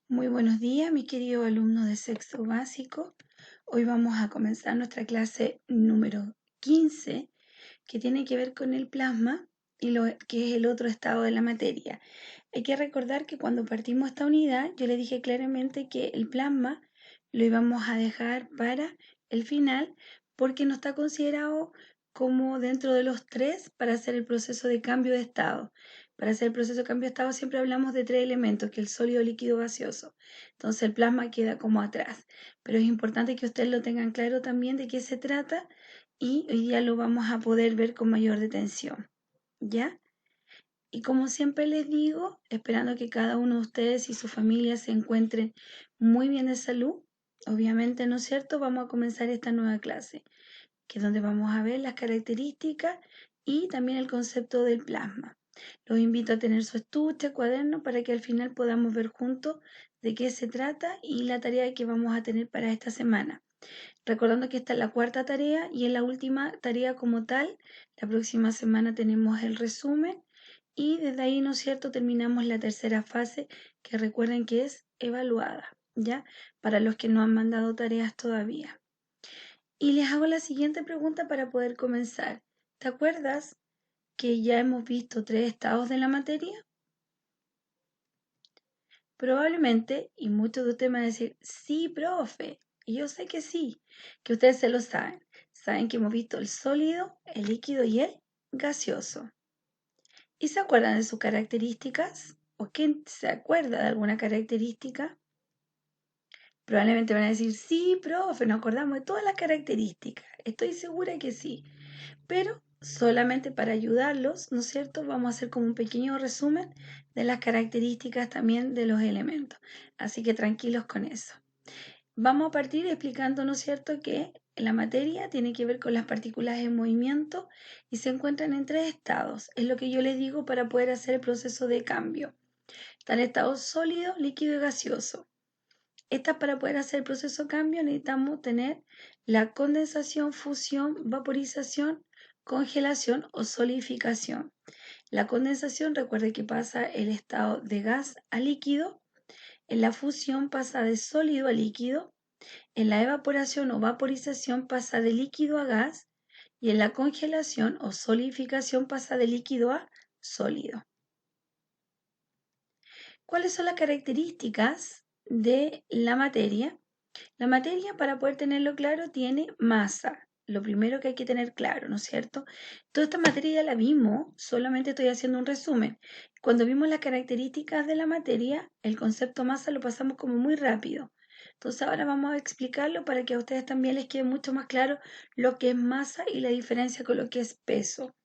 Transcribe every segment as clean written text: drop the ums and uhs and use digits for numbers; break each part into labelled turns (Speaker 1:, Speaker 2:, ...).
Speaker 1: Muy buenos días, mi querido alumno de sexto básico. Hoy vamos a comenzar nuestra clase número 15, que tiene que ver con el plasma y lo que es el otro estado de la materia. Hay que recordar que cuando partimos esta unidad, yo le dije claramente que el plasma lo íbamos a dejar para el final porque no está considerado como dentro de los tres para hacer el proceso de cambio de estado. Para hacer el proceso de cambio de estado siempre hablamos de tres elementos, que es el sólido, líquido, gaseoso. Entonces el plasma queda como atrás. Pero es importante que ustedes lo tengan claro también de qué se trata y hoy día lo vamos a poder ver con mayor detención. ¿Ya? Y como siempre les digo, esperando que cada uno de ustedes y su familia se encuentren muy bien de salud, obviamente, ¿no es cierto? Vamos a comenzar esta nueva clase, que es donde vamos a ver las características y también el concepto del plasma. Los invito a tener su estuche, cuaderno, para que al final podamos ver juntos de qué se trata y la tarea que vamos a tener para esta semana. Recordando que esta es la cuarta tarea y es la última tarea como tal. La próxima semana tenemos el resumen y desde ahí, ¿no es cierto?, terminamos la tercera fase, que recuerden que es evaluada, ¿ya? Para los que no han mandado tareas todavía. Y les hago la siguiente pregunta para poder comenzar. ¿Te acuerdas que ya hemos visto tres estados de la materia? Probablemente, y muchos de ustedes me van a decir, sí, profe, y yo sé que sí, que ustedes se lo saben. Saben que hemos visto el sólido, el líquido y el gaseoso. ¿Y se acuerdan de sus características? ¿O quién se acuerda de alguna característica? Probablemente van a decir, sí, profe, nos acordamos de todas las características. Estoy segura que sí. Pero solamente para ayudarlos, ¿no es cierto? Vamos a hacer como un pequeño resumen de las características también de los elementos. Así que tranquilos con eso. Vamos a partir explicando, ¿no es cierto?, que la materia tiene que ver con las partículas en movimiento y se encuentran en tres estados. Es lo que yo les digo para poder hacer el proceso de cambio. Está el estado sólido, líquido y gaseoso. Para poder hacer el proceso de cambio necesitamos tener la condensación, fusión, vaporización, congelación o solidificación. La condensación, recuerde que pasa el estado de gas a líquido. En la fusión pasa de sólido a líquido. En la evaporación o vaporización pasa de líquido a gas. Y en la congelación o solidificación pasa de líquido a sólido. ¿Cuáles son las características de la materia? La materia, para poder tenerlo claro, tiene masa. Lo primero que hay que tener claro, ¿no es cierto? Toda esta materia ya la vimos, solamente estoy haciendo un resumen. Cuando vimos las características de la materia, el concepto masa lo pasamos como muy rápido. Entonces ahora vamos a explicarlo para que a ustedes también les quede mucho más claro lo que es masa y la diferencia con lo que es peso.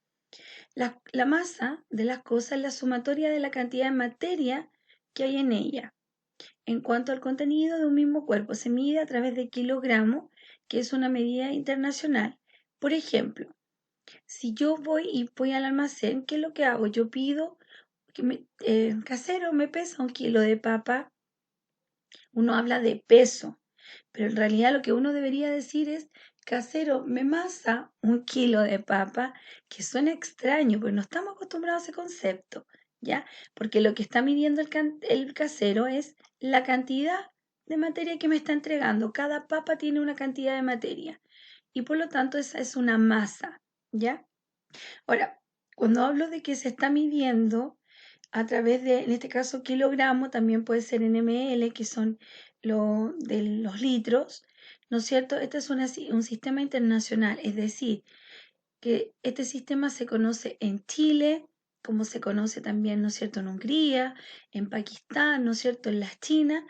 Speaker 1: La masa de las cosas es la sumatoria de la cantidad de materia que hay en ella. En cuanto al contenido de un mismo cuerpo, se mide a través de kilogramos, que es una medida internacional. Por ejemplo, si yo voy al almacén, ¿qué es lo que hago? Yo pido que casero me pesa 1 kilo de papa. Uno habla de peso, pero en realidad lo que uno debería decir es, casero, me masa 1 kilo de papa, que suena extraño, pues no estamos acostumbrados a ese concepto, ¿ya? Porque lo que está midiendo el casero es la cantidad de materia que me está entregando. Cada papa tiene una cantidad de materia y por lo tanto esa es una masa, ¿ya? Ahora, cuando hablo de que se está midiendo a través de, en este caso, kilogramo, también puede ser en ml, que son de los litros, ¿no es cierto? Este es un sistema internacional, es decir, que este sistema se conoce en Chile, como se conoce también, ¿no es cierto?, en Hungría, en Pakistán, ¿no es cierto?, en la China.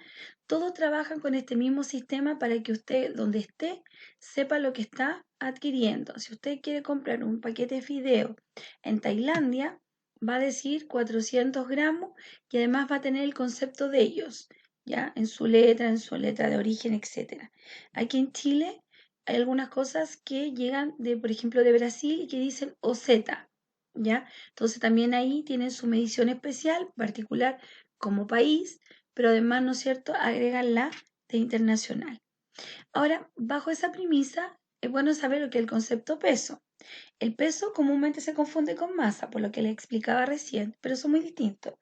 Speaker 1: Todos trabajan con este mismo sistema para que usted, donde esté, sepa lo que está adquiriendo. Si usted quiere comprar un paquete de fideo en Tailandia, va a decir 400 gramos y además va a tener el concepto de ellos, ¿ya? En su letra de origen, etcétera. Aquí en Chile hay algunas cosas que llegan de, por ejemplo, de Brasil y que dicen OZ, ¿ya? Entonces también ahí tienen su medición especial, particular como país, pero además, ¿no es cierto?, agregan la de internacional. Ahora, bajo esa premisa, es bueno saber lo que es el concepto peso. El peso comúnmente se confunde con masa, por lo que les explicaba recién, pero son muy distintos.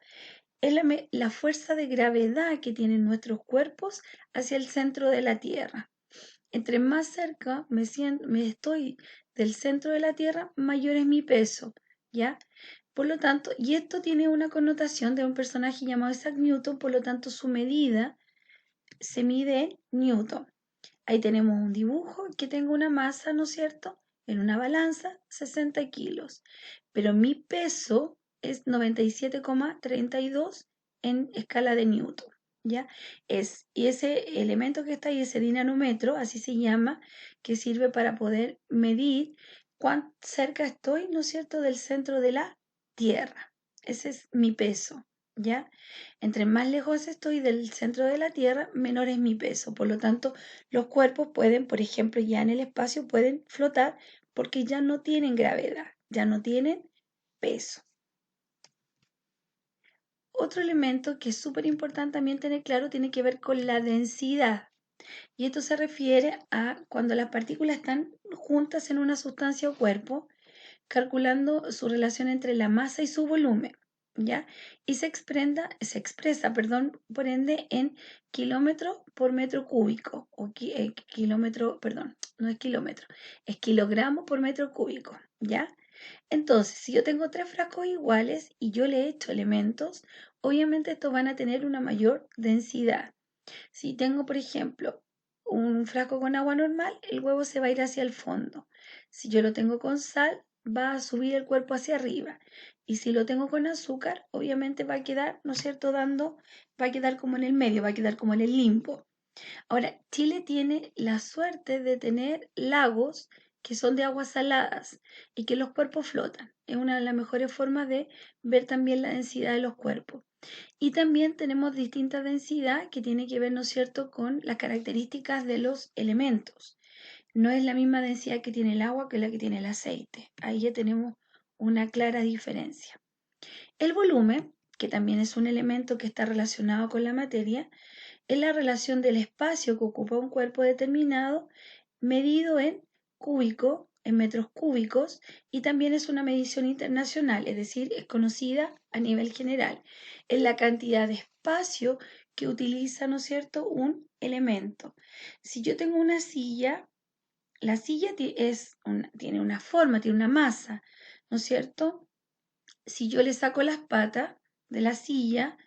Speaker 1: es la fuerza de gravedad que tienen nuestros cuerpos hacia el centro de la Tierra. Entre más cerca me estoy del centro de la Tierra, mayor es mi peso, ¿ya? Por lo tanto, y esto tiene una connotación de un personaje llamado Isaac Newton, por lo tanto su medida se mide en Newton. Ahí tenemos un dibujo que tengo una masa, ¿no es cierto? En una balanza, 60 kilos. Pero mi peso es 97,32 en escala de Newton, ¿ya? Y ese elemento que está ahí, ese dinanómetro, así se llama, que sirve para poder medir cuán cerca estoy, ¿no es cierto?, del centro de la Tierra. Ese es mi peso, ¿ya? Entre más lejos estoy del centro de la Tierra, menor es mi peso. Por lo tanto, los cuerpos pueden, por ejemplo, ya en el espacio pueden flotar porque ya no tienen gravedad, ya no tienen peso. Otro elemento que es súper importante también tener claro tiene que ver con la densidad. Y esto se refiere a cuando las partículas están juntas en una sustancia o cuerpo, calculando su relación entre la masa y su volumen, ¿ya? Y se expresa, perdón, por ende, en kilómetro por metro cúbico, o kilómetro, perdón, no es kilómetro, es kilogramo por metro cúbico, ¿ya? Entonces, si yo tengo tres frascos iguales y yo le echo elementos, obviamente estos van a tener una mayor densidad. Si tengo, por ejemplo, un frasco con agua normal, el huevo se va a ir hacia el fondo. Si yo lo tengo con sal, va a subir el cuerpo hacia arriba. Y si lo tengo con azúcar, obviamente va a quedar, ¿no es cierto?, va a quedar como en el medio, va a quedar como en el limbo. Ahora, Chile tiene la suerte de tener lagos que son de aguas saladas y que los cuerpos flotan. Es una de las mejores formas de ver también la densidad de los cuerpos. Y también tenemos distinta densidad que tiene que ver, ¿no es cierto?, con las características de los elementos. No es la misma densidad que tiene el agua que la que tiene el aceite. Ahí ya tenemos una clara diferencia. El volumen, que también es un elemento que está relacionado con la materia, es la relación del espacio que ocupa un cuerpo determinado medido en cúbico, en metros cúbicos, y también es una medición internacional, es decir, es conocida a nivel general. Es la cantidad de espacio que utiliza, ¿no es cierto?, un elemento. Si yo tengo una silla, la silla tiene una forma, tiene una masa, ¿no es cierto? Si yo le saco las patas de la silla,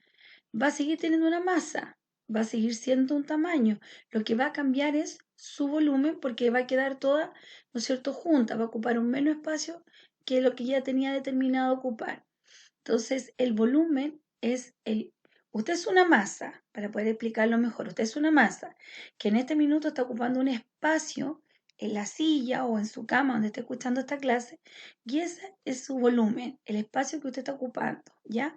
Speaker 1: va a seguir teniendo una masa, va a seguir siendo un tamaño. Lo que va a cambiar es su volumen porque va a quedar toda, ¿no es cierto?, junta, va a ocupar un menos espacio que lo que ya tenía determinado ocupar. Entonces, el volumen es usted es una masa, para poder explicarlo mejor, usted es una masa que en este minuto está ocupando un espacio en la silla o en su cama donde esté escuchando esta clase, y ese es su volumen, el espacio que usted está ocupando, ¿ya?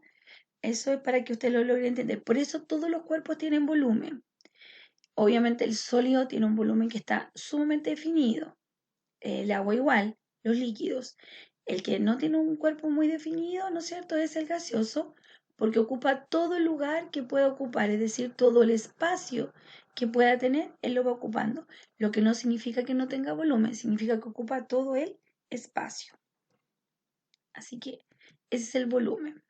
Speaker 1: Eso es para que usted lo logre entender. Por eso todos los cuerpos tienen volumen. Obviamente el sólido tiene un volumen que está sumamente definido. El agua igual, los líquidos. El que no tiene un cuerpo muy definido, ¿no es cierto?, es el gaseoso, porque ocupa todo el lugar que pueda ocupar, es decir, todo el espacio que pueda tener, él lo va ocupando. Lo que no significa que no tenga volumen, significa que ocupa todo el espacio. Así que ese es el volumen.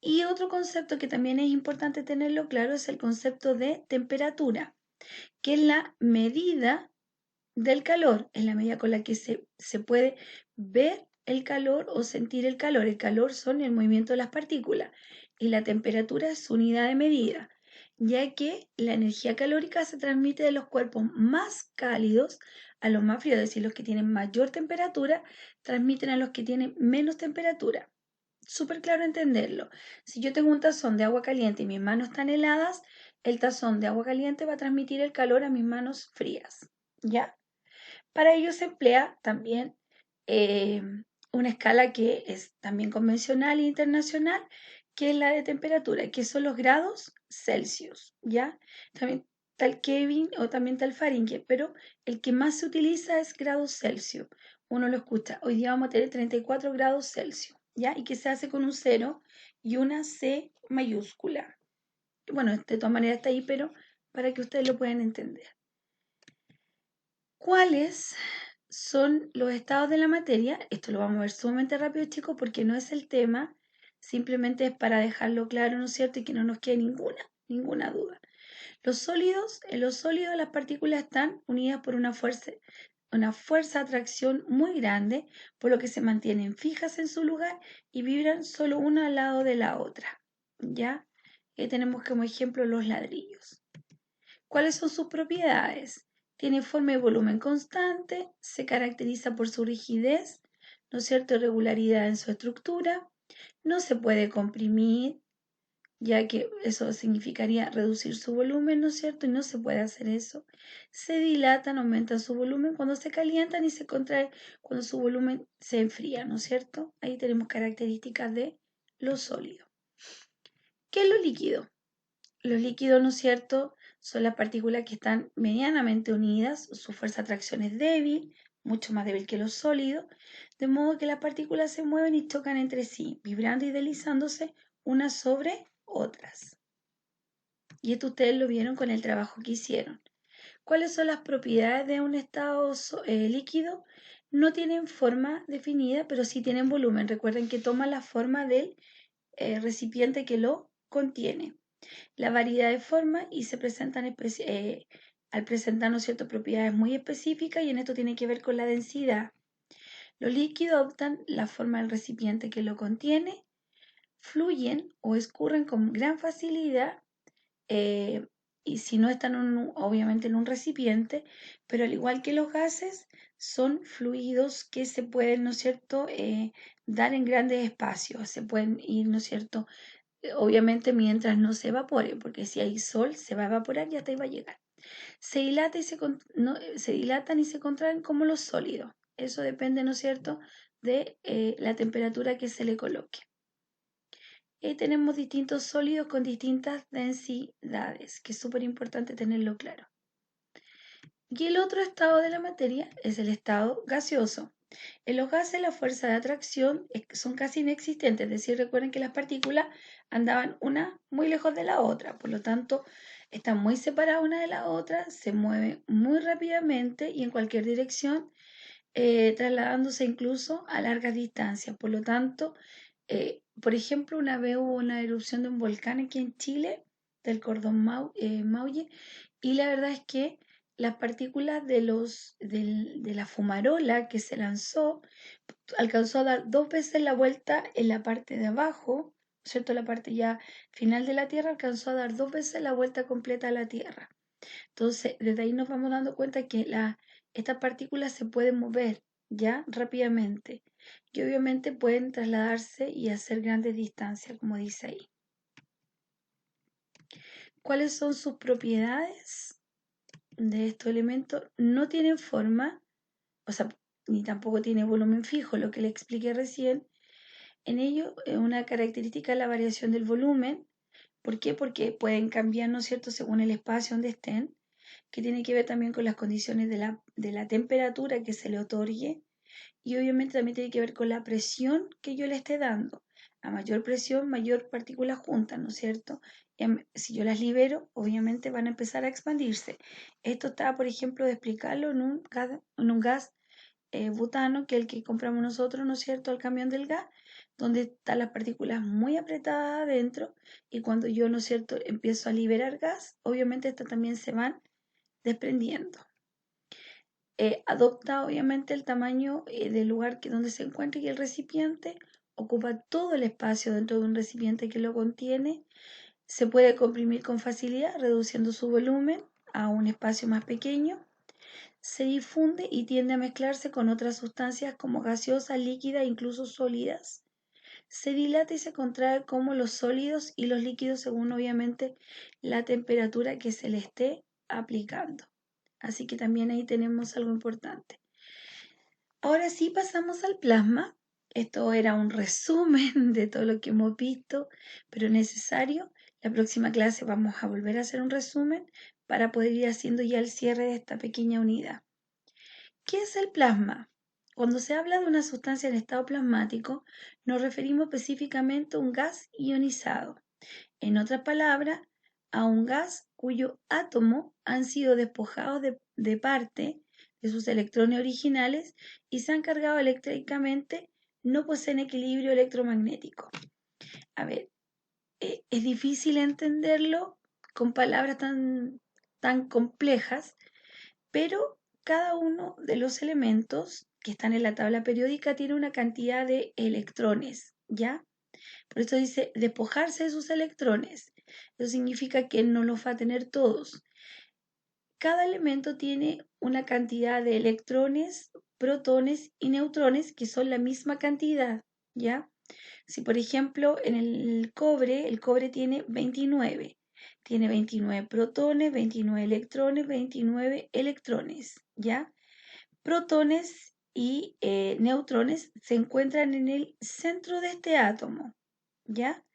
Speaker 1: Y otro concepto que también es importante tenerlo claro es el concepto de temperatura, que es la medida del calor, es la medida con la que se puede ver el calor o sentir el calor. El calor son el movimiento de las partículas y la temperatura es su unidad de medida, ya que la energía calórica se transmite de los cuerpos más cálidos a los más fríos, es decir, los que tienen mayor temperatura transmiten a los que tienen menos temperatura. Súper claro entenderlo. Si yo tengo un tazón de agua caliente y mis manos están heladas, el tazón de agua caliente va a transmitir el calor a mis manos frías, ¿ya? Para ello se emplea también eh, una escala que es también convencional e internacional, que es la de temperatura, que son los grados Celsius, ¿ya? También tal Kelvin o también tal Fahrenheit, pero el que más se utiliza es grados Celsius. Uno lo escucha, hoy día vamos a tener 34 grados Celsius, ¿ya? Y que se hace con un cero y una C mayúscula. Bueno, de todas maneras está ahí, pero para que ustedes lo puedan entender. ¿Cuáles son los estados de la materia? Esto lo vamos a ver sumamente rápido, chicos, porque no es el tema, simplemente es para dejarlo claro, ¿no es cierto? Y que no nos quede ninguna duda. En los sólidos las partículas están unidas por una fuerza de atracción muy grande, por lo que se mantienen fijas en su lugar y vibran solo una al lado de la otra. ¿Ya? Tenemos como ejemplo los ladrillos. ¿Cuáles son sus propiedades? Tiene forma y volumen constante, se caracteriza por su rigidez, ¿no es cierto?, regularidad en su estructura, no se puede comprimir, ya que eso significaría reducir su volumen, ¿no es cierto? Y no se puede hacer eso. Se dilatan, aumentan su volumen cuando se calientan y se contraen cuando su volumen se enfría, ¿no es cierto? Ahí tenemos características de lo sólido. ¿Qué es lo líquido? Los líquidos, ¿no es cierto?, son las partículas que están medianamente unidas, su fuerza de atracción es débil, mucho más débil que los sólidos, de modo que las partículas se mueven y chocan entre sí, vibrando y deslizándose unas sobre otras. Y esto ustedes lo vieron con el trabajo que hicieron. ¿Cuáles son las propiedades de un estado líquido? No tienen forma definida, pero sí tienen volumen. Recuerden que toma la forma del recipiente que lo contiene. La variedad de formas y se presentan al presentar, ¿no es cierto?, propiedades muy específicas, y en esto tiene que ver con la densidad. Los líquidos adoptan la forma del recipiente que lo contiene, fluyen o escurren con gran facilidad, y si no están obviamente en un recipiente, pero al igual que los gases, son fluidos que se pueden, ¿no es cierto?, dar en grandes espacios, se pueden ir, ¿no es cierto?, obviamente mientras no se evapore, porque si hay sol se va a evaporar y hasta ahí va a llegar. Se dilatan y se contraen como los sólidos. Eso depende, ¿no es cierto?, de la temperatura que se le coloque. Tenemos distintos sólidos con distintas densidades, que es súper importante tenerlo claro. Y el otro estado de la materia es el estado gaseoso. En los gases la fuerza de atracción son casi inexistentes, es decir, recuerden que las partículas andaban una muy lejos de la otra, por lo tanto están muy separadas una de la otra, se mueven muy rápidamente y en cualquier dirección, trasladándose incluso a largas distancias. Por lo tanto, por ejemplo, una vez hubo una erupción de un volcán aquí en Chile, del cordón Maule, y la verdad es que las partículas de la fumarola que se lanzó alcanzó a dar 2 veces la vuelta en la parte de abajo, ¿cierto? La parte ya final de la Tierra alcanzó a dar 2 veces la vuelta completa a la Tierra. Entonces, desde ahí nos vamos dando cuenta que estas partículas se pueden mover ya rápidamente y obviamente pueden trasladarse y hacer grandes distancias, como dice ahí. ¿Cuáles son sus propiedades de estos elementos? No tienen forma, o sea, ni tampoco tiene volumen fijo, lo que le expliqué recién. En ello, una característica es la variación del volumen. ¿Por qué? Porque pueden cambiar, ¿no es cierto?, según el espacio donde estén, que tiene que ver también con las condiciones de la temperatura que se le otorgue, y obviamente también tiene que ver con la presión que yo le esté dando. A mayor presión, mayor partículas juntas, ¿no es cierto? Si yo las libero, obviamente van a empezar a expandirse. Esto está, por ejemplo, de explicarlo en un gas butano, que es el que compramos nosotros, ¿no es cierto?, al camión del gas, donde están las partículas muy apretadas adentro, y cuando yo, ¿no es cierto?, empiezo a liberar gas, obviamente estas también se van desprendiendo. Adopta obviamente el tamaño del lugar donde se encuentra, y el recipiente ocupa todo el espacio dentro de un recipiente que lo contiene. Se puede comprimir con facilidad, reduciendo su volumen a un espacio más pequeño. Se difunde y tiende a mezclarse con otras sustancias como gaseosas, líquidas e incluso sólidas. Se dilata y se contrae como los sólidos y los líquidos, según obviamente la temperatura que se le esté aplicando. Así que también ahí tenemos algo importante. Ahora sí pasamos al plasma. Esto era un resumen de todo lo que hemos visto, pero necesario. La próxima clase vamos a volver a hacer un resumen para poder ir haciendo ya el cierre de esta pequeña unidad. ¿Qué es el plasma? Cuando se habla de una sustancia en estado plasmático, nos referimos específicamente a un gas ionizado. En otras palabras, a un gas cuyo átomos han sido despojados de parte de sus electrones originales y se han cargado eléctricamente, no poseen equilibrio electromagnético. A ver, es difícil entenderlo con palabras tan complejas, pero cada uno de los elementos que están en la tabla periódica tiene una cantidad de electrones, ¿ya? Por eso dice despojarse de sus electrones. Eso significa que no los va a tener todos. Cada elemento tiene una cantidad de electrones, protones y neutrones que son la misma cantidad, ¿ya? Si por ejemplo en el cobre tiene 29 protones, 29 electrones, 29 electrones, ¿ya? Protones y neutrones se encuentran en el centro de este átomo, ¿ya?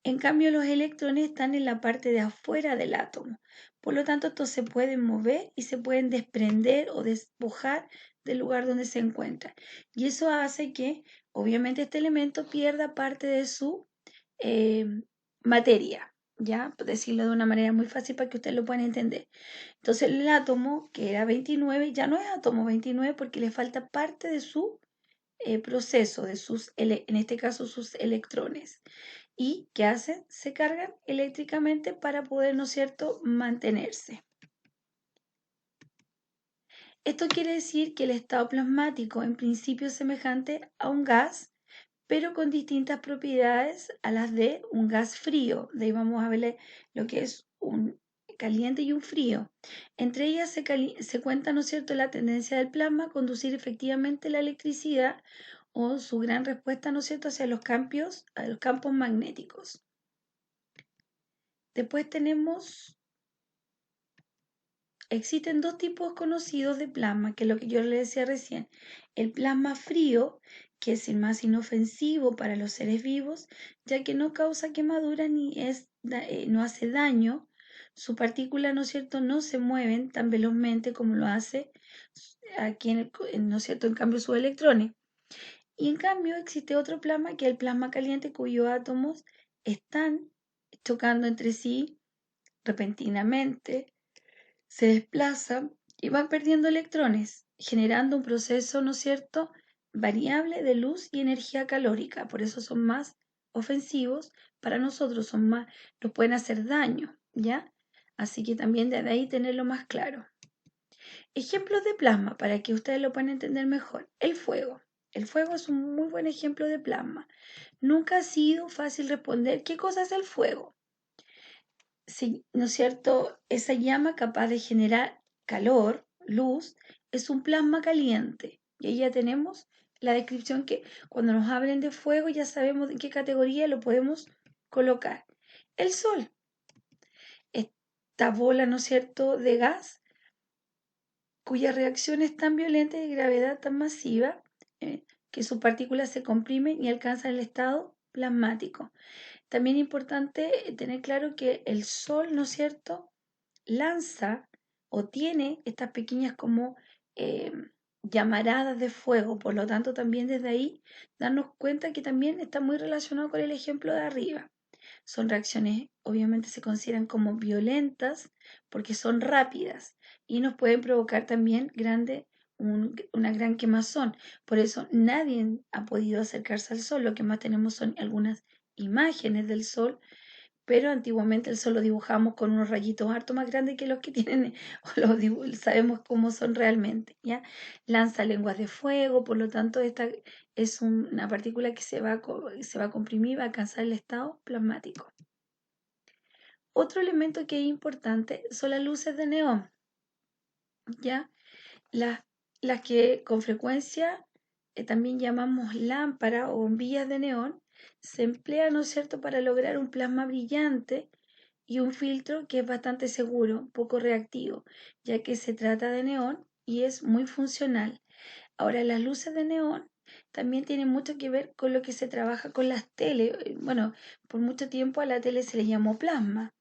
Speaker 1: En cambio, los electrones están en la parte de afuera del átomo. Por lo tanto, estos se pueden mover y se pueden desprender o despojar del lugar donde se encuentran. Y eso hace que, obviamente, este elemento pierda parte de su eh, materia, ¿ya? Por decirlo de una manera muy fácil para que ustedes lo puedan entender. Entonces, el átomo, que era 29, ya no es átomo 29 porque le falta parte de su proceso, en este caso, sus electrones. ¿Y qué hacen? Se cargan eléctricamente para poder, ¿no es cierto?, mantenerse. Esto quiere decir que el estado plasmático en principio es semejante a un gas, pero con distintas propiedades a las de un gas frío. De ahí vamos a ver lo que es un caliente y un frío. Entre ellas se cuenta, ¿no es cierto?, la tendencia del plasma a conducir efectivamente la electricidad o su gran respuesta, ¿no es cierto?, hacia a los campos magnéticos. Después existen dos tipos conocidos de plasma, que es lo que yo les decía recién. El plasma frío, que es el más inofensivo para los seres vivos, ya que no causa quemadura ni no hace daño. Sus partículas, ¿no es cierto?, no se mueven tan velozmente como lo hace aquí ¿no es cierto?, en cambio sus electrones. Y en cambio existe otro plasma, que es el plasma caliente, cuyos átomos están chocando entre sí repentinamente, se desplazan y van perdiendo electrones, generando un proceso, ¿no es cierto?, variable de luz y energía calórica. Por eso son más ofensivos para nosotros, nos pueden hacer daño, ¿ya? Así que también de ahí tenerlo más claro. Ejemplos de plasma para que ustedes lo puedan entender mejor. El fuego. El fuego es un muy buen ejemplo de plasma. Nunca ha sido fácil responder qué cosa es el fuego. Sí, ¿no es cierto? Esa llama capaz de generar calor, luz, es un plasma caliente. Y ahí ya tenemos la descripción que cuando nos hablen de fuego ya sabemos en qué categoría lo podemos colocar. El sol, esta bola, ¿no es cierto?, de gas, cuya reacción es tan violenta y de gravedad tan masiva que sus partículas se comprimen y alcanzan el estado plasmático. También es importante tener claro que el sol, ¿no es cierto?, lanza o tiene estas pequeñas como eh, llamaradas de fuego. Por lo tanto, también desde ahí darnos cuenta que también está muy relacionado con el ejemplo de arriba. Son reacciones, obviamente se consideran como violentas porque son rápidas y nos pueden provocar también una gran quemazón. Por eso nadie ha podido acercarse al sol. Lo que más tenemos son algunas imágenes del sol, pero antiguamente el sol lo dibujamos con unos rayitos harto más grandes que los que tienen, sabemos cómo son realmente, ¿ya? Lanza lenguas de fuego, por lo tanto, esta es una partícula que se va a comprimir, va a alcanzar el estado plasmático. Otro elemento que es importante son las luces de neón, ¿ya? Las, las que con frecuencia también llamamos lámparas o bombillas de neón, se emplean, ¿no es cierto?, para lograr un plasma brillante y un filtro que es bastante seguro, poco reactivo, ya que se trata de neón y es muy funcional. Ahora, las luces de neón también tienen mucho que ver con lo que se trabaja con las tele. Bueno, por mucho tiempo a la tele se le llamó plasma,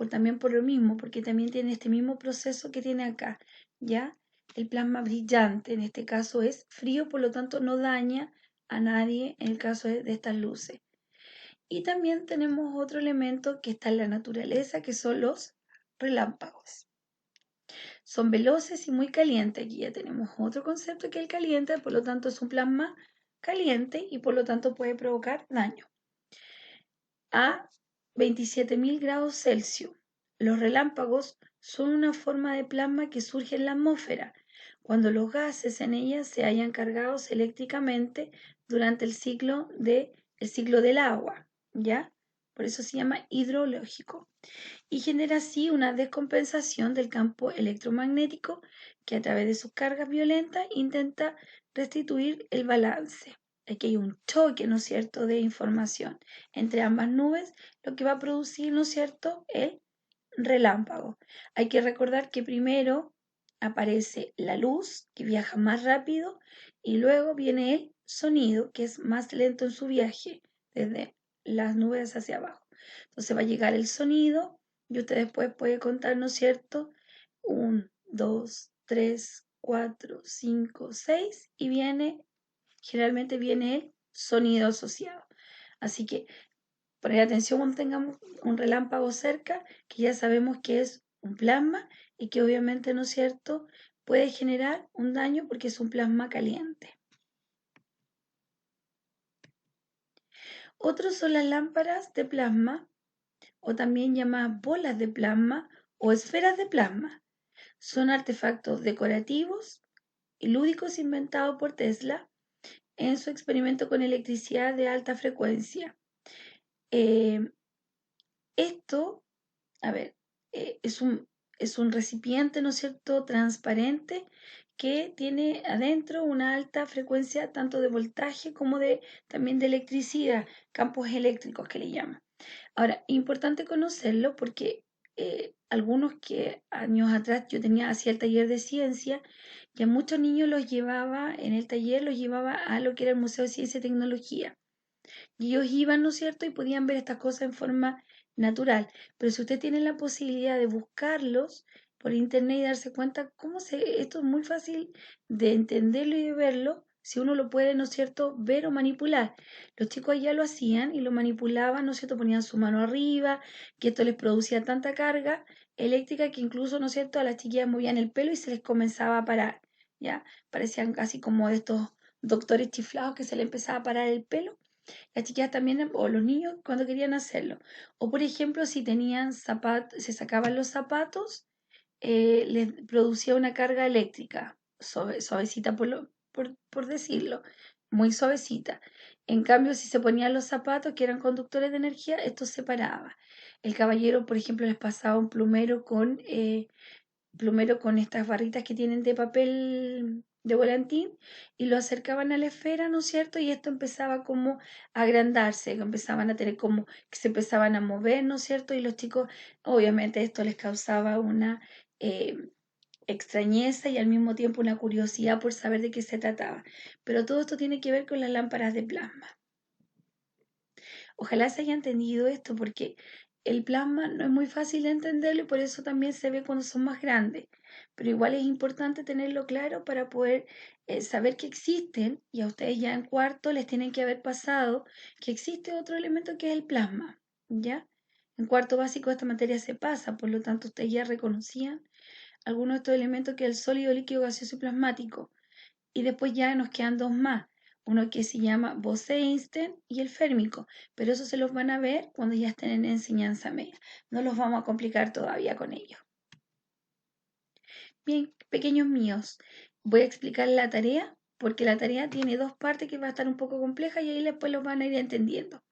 Speaker 1: también por lo mismo, porque también tiene este mismo proceso que tiene acá, ¿ya? El plasma brillante, en este caso es frío, por lo tanto no daña a nadie en el caso de estas luces. Y también tenemos otro elemento que está en la naturaleza, que son los relámpagos. Son veloces y muy calientes. Aquí ya tenemos otro concepto que es el caliente, por lo tanto es un plasma caliente y por lo tanto puede provocar daño. a 27.000 grados Celsius. Los relámpagos son una forma de plasma que surge en la atmósfera cuando los gases en ella se hallan cargados eléctricamente durante el ciclo del agua, ¿ya? Por eso se llama hidrológico. Y genera así una descompensación del campo electromagnético que a través de sus cargas violentas intenta restituir el balance. Aquí hay un choque, ¿no es cierto?, de información entre ambas nubes, lo que va a producir, ¿no es cierto?, el relámpago. Hay que recordar que primero aparece la luz, que viaja más rápido, y luego viene el sonido, que es más lento en su viaje, desde las nubes hacia abajo. Entonces va a llegar el sonido, y usted después puede contar, ¿no es cierto? 1, 2, 3, 4, 5, 6, y generalmente viene el sonido asociado. Así que poner atención cuando tengamos un relámpago cerca, que ya sabemos que es un plasma y que obviamente, ¿no es cierto?, puede generar un daño porque es un plasma caliente. Otros son las lámparas de plasma, o también llamadas bolas de plasma o esferas de plasma. Son artefactos decorativos y lúdicos inventados por Tesla en su experimento con electricidad de alta frecuencia. Esto, a ver, es un recipiente, ¿no es cierto?, transparente que tiene adentro una alta frecuencia tanto de voltaje como también de electricidad, campos eléctricos que le llaman. Ahora, importante conocerlo porque algunos que años atrás yo hacía el taller de ciencia y a muchos niños los llevaba, en el taller los llevaba a lo que era el Museo de Ciencia y Tecnología. Y ellos iban, ¿no es cierto?, y podían ver estas cosas en forma natural. Pero si usted tiene la posibilidad de buscarlos por internet y darse cuenta esto es muy fácil de entenderlo y de verlo, si uno lo puede, ¿no es cierto?, ver o manipular. Los chicos ya lo hacían y lo manipulaban, ¿no es cierto?, ponían su mano arriba, que esto les producía tanta carga eléctrica que incluso, ¿no es cierto?, a las chiquillas movían el pelo y se les comenzaba a parar, ¿ya? Parecían casi como de estos doctores chiflados que se les empezaba a parar el pelo. Las chiquillas también, o los niños cuando querían hacerlo. O por ejemplo, si tenían zapatos, se sacaban los zapatos, les producía una carga eléctrica, suavecita por decirlo, muy suavecita. En cambio, si se ponían los zapatos que eran conductores de energía, esto se paraba. El caballero, por ejemplo, les pasaba un plumero con estas barritas que tienen de papel de volantín y lo acercaban a la esfera, ¿no es cierto? Y esto empezaba como a agrandarse, empezaban a tener como que se empezaban a mover, ¿no es cierto? Y los chicos, obviamente esto les causaba una eh, extrañeza y al mismo tiempo una curiosidad por saber de qué se trataba. Pero todo esto tiene que ver con las lámparas de plasma. Ojalá se haya entendido esto porque el plasma no es muy fácil de entenderlo y por eso también se ve cuando son más grandes. Pero igual es importante tenerlo claro para poder saber que existen y a ustedes ya en cuarto les tienen que haber pasado que existe otro elemento que es el plasma, ¿ya? En cuarto básico esta materia se pasa, por lo tanto ustedes ya reconocían algunos de estos elementos que es el sólido, líquido, gaseoso y plasmático. Y después ya nos quedan dos más, uno que se llama Bose-Einstein y el férmico, pero eso se los van a ver cuando ya estén en enseñanza media. No los vamos a complicar todavía con ellos. Bien, pequeños míos, voy a explicar la tarea porque la tarea tiene dos partes que va a estar un poco compleja y ahí después los van a ir entendiendo.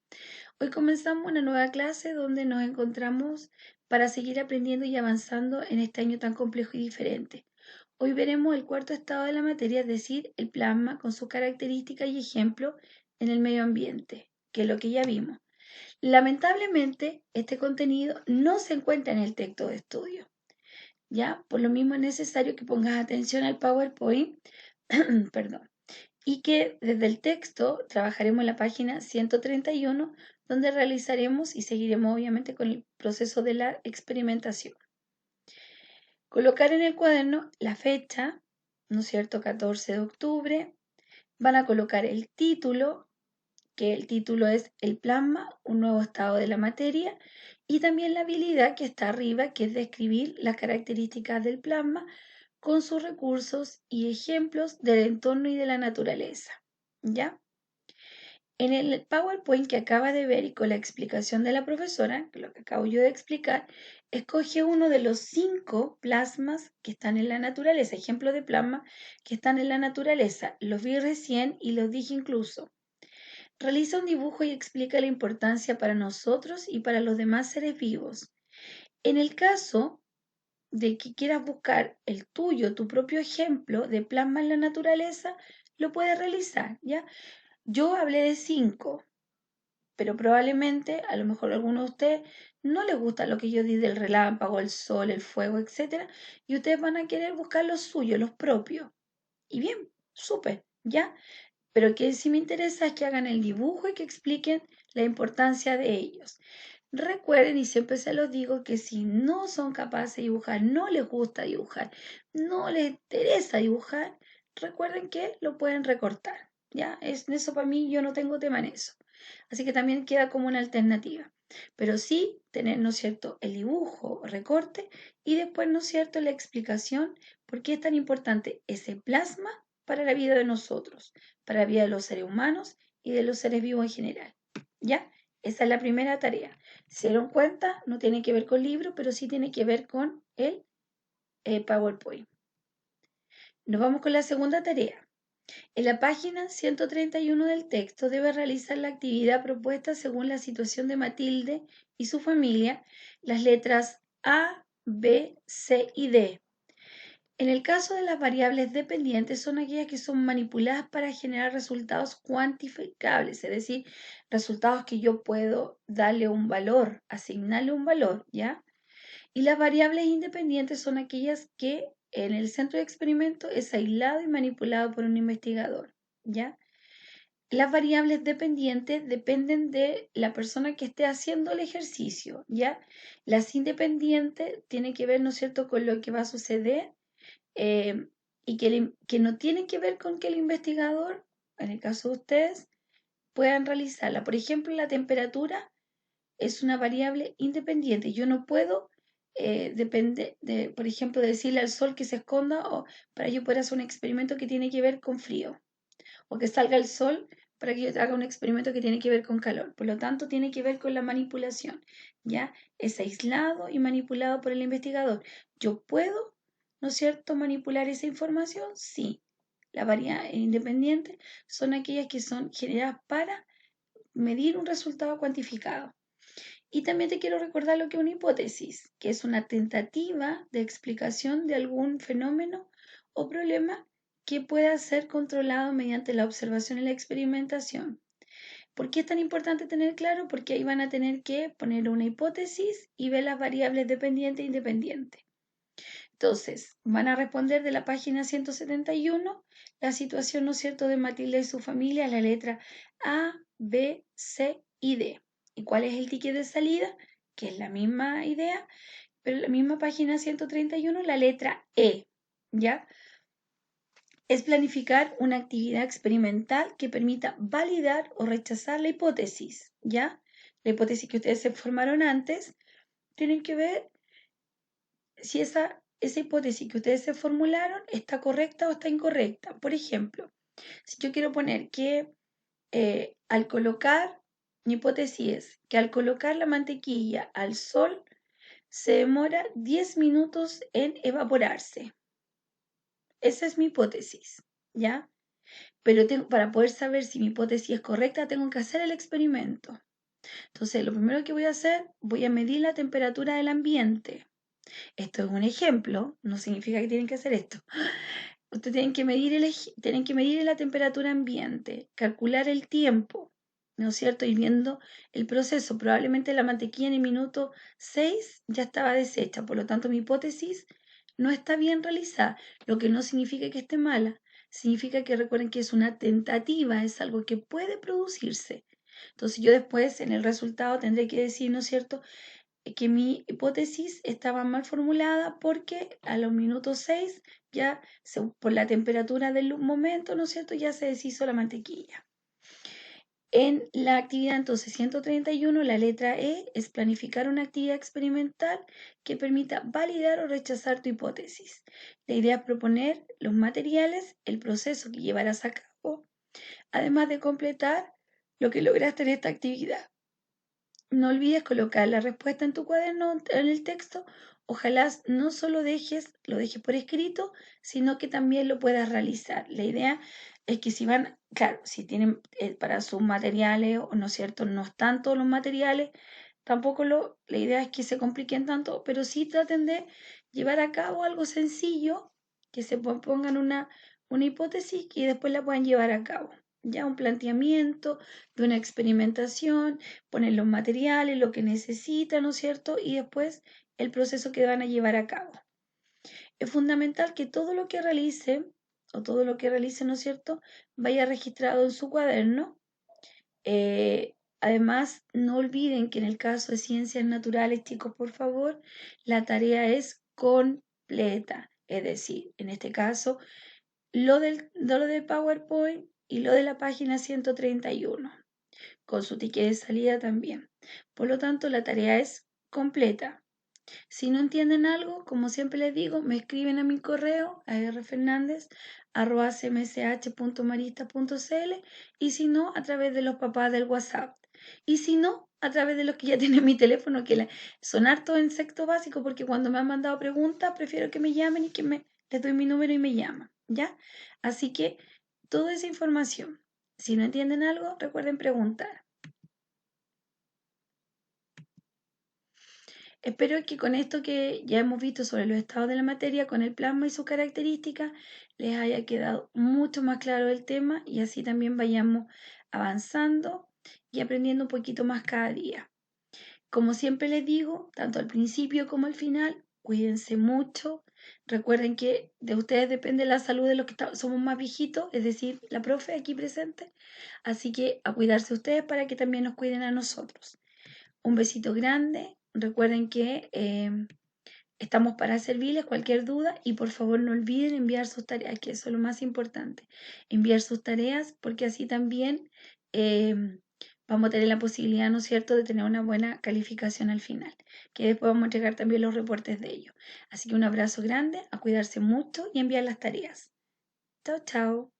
Speaker 1: Hoy comenzamos una nueva clase donde nos encontramos para seguir aprendiendo y avanzando en este año tan complejo y diferente. Hoy veremos el cuarto estado de la materia, es decir, el plasma con sus características y ejemplos en el medio ambiente, que es lo que ya vimos. Lamentablemente, este contenido no se encuentra en el texto de estudio, ¿ya? Por lo mismo es necesario que pongas atención al PowerPoint, perdón, y que desde el texto trabajaremos en la página 131, donde realizaremos y seguiremos obviamente con el proceso de la experimentación. Colocar en el cuaderno la fecha, ¿no es cierto?, 14 de octubre. Van a colocar el título, que el título es El plasma, un nuevo estado de la materia, y también la habilidad que está arriba, que es describir las características del plasma con sus recursos y ejemplos del entorno y de la naturaleza, ¿ya? En el PowerPoint que acaba de ver y con la explicación de la profesora, que lo que acabo yo de explicar, escoge uno de los 5 plasmas que están en la naturaleza, ejemplos de plasma que están en la naturaleza. Los vi recién y los dije incluso. Realiza un dibujo y explica la importancia para nosotros y para los demás seres vivos. En el caso de que quieras buscar el tuyo, tu propio ejemplo de plasma en la naturaleza, lo puedes realizar, ¿ya? Yo hablé de 5, pero probablemente, a lo mejor a alguno de ustedes no les gusta lo que yo di del relámpago, el sol, el fuego, etcétera, y ustedes van a querer buscar los suyos, los propios. Y bien, súper, ¿ya? Pero que sí me interesa es que hagan el dibujo y que expliquen la importancia de ellos. Recuerden, y siempre se los digo, que si no son capaces de dibujar, no les gusta dibujar, no les interesa dibujar, recuerden que lo pueden recortar, ¿ya? Eso para mí, yo no tengo tema en eso. Así que también queda como una alternativa. Pero sí tener, ¿no es cierto?, el dibujo, recorte y después, ¿no es cierto?, la explicación por qué es tan importante ese plasma para la vida de nosotros, para la vida de los seres humanos y de los seres vivos en general. ¿Ya? Esa es la primera tarea. Se dieron cuenta, no tiene que ver con libro, pero sí tiene que ver con el PowerPoint. Nos vamos con la segunda tarea. En la página 131 del texto debe realizar la actividad propuesta según la situación de Matilde y su familia, las letras A, B, C y D. En el caso de las variables dependientes son aquellas que son manipuladas para generar resultados cuantificables, es decir, resultados que yo puedo darle un valor, asignarle un valor, ¿ya? Y las variables independientes son aquellas que en el centro de experimento es aislado y manipulado por un investigador, ¿ya? Las variables dependientes dependen de la persona que esté haciendo el ejercicio, ¿ya? Las independientes tienen que ver, ¿no es cierto?, con lo que va a suceder y que no tienen que ver con que el investigador, en el caso de ustedes, puedan realizarla. Por ejemplo, la temperatura es una variable independiente. Yo no puedo, depende de, por ejemplo, decirle al sol que se esconda o para yo poder hacer un experimento que tiene que ver con frío, o que salga el sol para que yo haga un experimento que tiene que ver con calor. Por lo tanto, tiene que ver con la manipulación, ¿ya? Es aislado y manipulado por el investigador. Yo puedo, ¿no es cierto?, manipular esa información. Sí. Las variables independientes son aquellas que son generadas para medir un resultado cuantificado. Y también te quiero recordar lo que es una hipótesis, que es una tentativa de explicación de algún fenómeno o problema que pueda ser controlado mediante la observación y la experimentación. ¿Por qué es tan importante tener claro? Porque ahí van a tener que poner una hipótesis y ver las variables dependientes e independientes. Entonces, van a responder de la página 171 la situación, ¿no es cierto?, de Matilde y su familia, la letra A, B, C y D. ¿Y cuál es el ticket de salida? Que es la misma idea, pero en la misma página 131, la letra E, ¿ya? Es planificar una actividad experimental que permita validar o rechazar la hipótesis, ¿ya? La hipótesis que ustedes se formaron antes, tienen que ver si esa hipótesis que ustedes se formularon está correcta o está incorrecta. Por ejemplo, si yo quiero poner que al colocar, mi hipótesis es que al colocar la mantequilla al sol se demora 10 minutos en evaporarse. Esa es mi hipótesis, ¿ya? Pero para poder saber si mi hipótesis es correcta, tengo que hacer el experimento. Entonces, lo primero que voy a hacer, voy a medir la temperatura del ambiente. Esto es un ejemplo, no significa que tienen que hacer esto. Ustedes tienen que medir la temperatura ambiente, calcular el tiempo, ¿no es cierto? Y viendo el proceso. Probablemente la mantequilla en el minuto 6 ya estaba deshecha, por lo tanto mi hipótesis no está bien realizada, lo que no significa que esté mala. Significa que recuerden que es una tentativa, es algo que puede producirse. Entonces yo después en el resultado tendré que decir, ¿no es cierto?, que mi hipótesis estaba mal formulada porque a los minutos 6 ya por la temperatura del momento, ¿no es cierto?, ya se deshizo la mantequilla. En la actividad entonces 131, la letra E es planificar una actividad experimental que permita validar o rechazar tu hipótesis. La idea es proponer los materiales, el proceso que llevarás a cabo, además de completar lo que lograste en esta actividad. No olvides colocar la respuesta en tu cuaderno, en el texto. Ojalá no solo lo dejes por escrito, sino que también lo puedas realizar. La idea es que si van, claro, si tienen para sus materiales, o no es cierto, no están todos los materiales, tampoco la idea es que se compliquen tanto, pero sí traten de llevar a cabo algo sencillo, que se pongan una hipótesis y después la puedan llevar a cabo. Ya un planteamiento de una experimentación, poner los materiales, lo que necesitan, ¿no es cierto? Y después el proceso que van a llevar a cabo. Es fundamental que todo lo que realice, o todo lo que realice, ¿no es cierto?, vaya registrado en su cuaderno. Además, no olviden que en el caso de ciencias naturales, chicos, por favor, la tarea es completa. Es decir, en este caso, lo del PowerPoint y lo de la página 131, con su ticket de salida también. Por lo tanto, la tarea es completa. Si no entienden algo, como siempre les digo, me escriben a mi correo a rfernandez@cmsh.marista.cl, y si no, a través de los papás del WhatsApp. Y si no, a través de los que ya tienen mi teléfono, que son hartos en sexto básico, porque cuando me han mandado preguntas, prefiero que me llamen y les doy mi número y me llaman, ¿ya? Así que toda esa información. Si no entienden algo, recuerden preguntar. Espero que con esto que ya hemos visto sobre los estados de la materia, con el plasma y sus características, les haya quedado mucho más claro el tema, y así también vayamos avanzando y aprendiendo un poquito más cada día. Como siempre les digo, tanto al principio como al final, cuídense mucho. Recuerden que de ustedes depende la salud de los que somos más viejitos, es decir, la profe aquí presente. Así que a cuidarse ustedes para que también nos cuiden a nosotros. Un besito grande. Recuerden que estamos para servirles cualquier duda, y por favor no olviden enviar sus tareas, que eso es lo más importante. Enviar sus tareas, porque así también vamos a tener la posibilidad, ¿no es cierto?, de tener una buena calificación al final, que después vamos a entregar también los reportes de ellos. Así que un abrazo grande, a cuidarse mucho y enviar las tareas. Chao, chao.